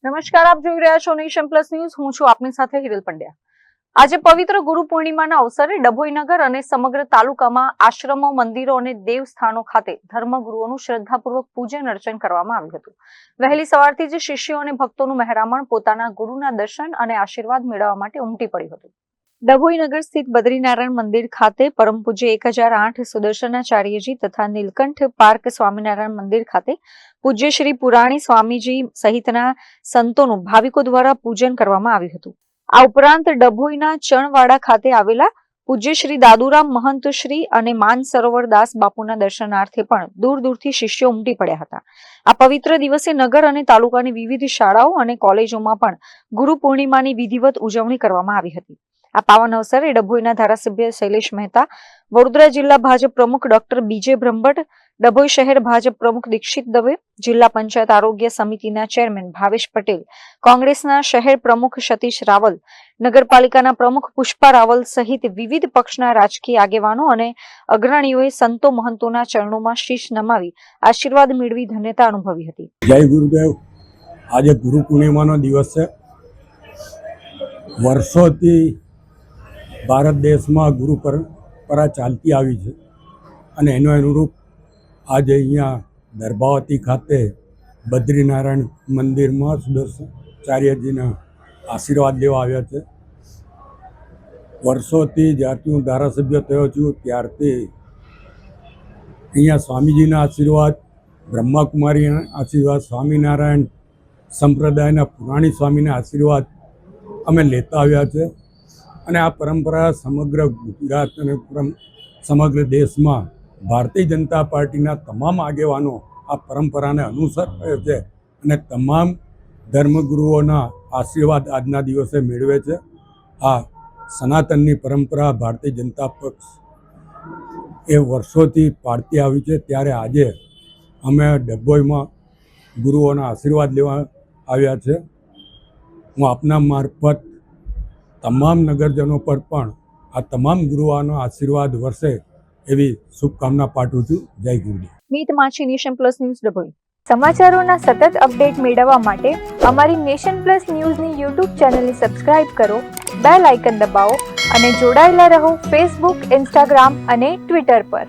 નમસ્કાર, આપ જોઈ રહ્યા છો નેશન પ્લસ ન્યૂઝ. હું છું આપની સાથે હિરલ પંડ્યા. આજે પવિત્ર ગુરુ પૂર્ણિમાના અવસરે ડભોઈ નગર અને સમગ્ર તાલુકામાં આશ્રમો, મંદિરો અને દેવસ્થાનો ખાતે ધર્મગુરુઓનું શ્રદ્ધાપૂર્વક પૂજન અર્ચન કરવામાં આવ્યું હતું. વહેલી સવારથી જ શિષ્યો અને ભક્તોનું મહેરામણ પોતાના ગુરુના દર્શન અને આશીર્વાદ મેળવવા માટે ઉમટી પડ્યું હતું. ડભોઈ નગર સ્થિત બદ્રીનારાયણ મંદિર ખાતે પરમ પૂજ્ય 1008 સુદર્શનાચાર્યજી તથા નીલકંઠ પાર્ક સ્વામિનારાયણ મંદિર ખાતે પૂજ્ય શ્રી પુરાણી સ્વામીજી સહિતના સંતોનું ભાવિકો દ્વારા પૂજન કરવામાં આવ્યું હતું. આ ઉપરાંત ડભોઈના ચણવાડા ખાતે આવેલા પૂજ્ય શ્રી દાદુરામ મહંત શ્રી અને માનસરોવર દાસ બાપુના દર્શનાર્થે પણ દૂર દૂરથી શિષ્યો ઉમટી પડ્યા હતા. આ પવિત્ર દિવસે નગર અને તાલુકાની વિવિધ શાળાઓ અને કોલેજોમાં પણ ગુરુ પૂર્ણિમાની વિધિવત ઉજવણી કરવામાં આવી હતી. આ પાવન અવસરે ડભોઈના ધારાસભ્ય શૈલેષ મહેતા, વડોદરા જિલ્લા ભાજપ પ્રમુખ ડોક્ટર બીજે બ્રહ્મભટ્ટ, ડભોઈ શહેર ભાજપ પ્રમુખ દીક્ષિત દવે, જિલ્લા પંચાયત આરોગ્ય સમિતિના ચેરમેન ભાવેશ પટેલ, કોંગ્રેસના શહેર પ્રમુખ સતીશ રાવલ, નગરપાલિકાના પ્રમુખ પુષ્પા રાવલ સહિત વિવિધ પક્ષના રાજકીય આગેવાનો અને અગ્રણીઓએ સંતો મહંતોના ચરણોમાં શીશ નમાવી આશીર્વાદ મેળવી ધન્યતા અનુભવી હતી. જય ગુરુદેવ. આજે ગુરુ પૂર્ણિમાનો દિવસ છે. વર્ષોથી ભારત દેશમાં ગુરુ પરંપરા ચાલતી આવી છે અને એનો અનુરૂપ આજે અહીંયા દરબાવતી ખાતે બદ્રીનારાયણ મંદિરમાં સુદર્શનાચાર્યજીના આશીર્વાદ લેવા આવ્યા છે. વર્ષોથી જ્યારથી હું ધારાસભ્ય થયો છું ત્યારથી અહીંયા સ્વામીજીના આશીર્વાદ, બ્રહ્માકુમારીના આશીર્વાદ, સ્વામિનારાયણ સંપ્રદાયના પુરાણી સ્વામીના આશીર્વાદ અમે લેતા આવ્યા છે અને આ પરંપરા સમગ્ર ગુજરાત અને સમગ્ર દેશમાં ભારતીય જનતા પાર્ટીના તમામ આગેવાનો આ પરંપરાને અનુસરે છે અને તમામ ધર્મગુરુઓના આશીર્વાદ આજના દિવસે મેળવે છે. આ સનાતનની પરંપરા ભારતીય જનતા પક્ષ એ વર્ષોથી પાળતી આવી છે. ત્યારે આજે અમે ડભોઈમાં ગુરુઓના આશીર્વાદ લેવા આવ્યા છે. હું આપના મારફત તમામ નગરજનો પર પણ આ તમામ ગુરુઓનો આશીર્વાદ વરસે એવી શુભકામના પાઠવું છું. જય ગુરુદેવ. મીત માછી, નેશન પ્લસ ન્યૂઝ, ડભોઈ. સમાચારોના સતત અપડેટ મેળવવા માટે અમારી નેશન પ્લસ ન્યૂઝની યુટ્યુબ ચેનલને સબસ્ક્રાઇબ કરો, બેલ આઇકન દબાવો અને જોડાયેલા રહો ફેસબુક, ઇન્સ્ટાગ્રામ અને ટ્વિટર પર.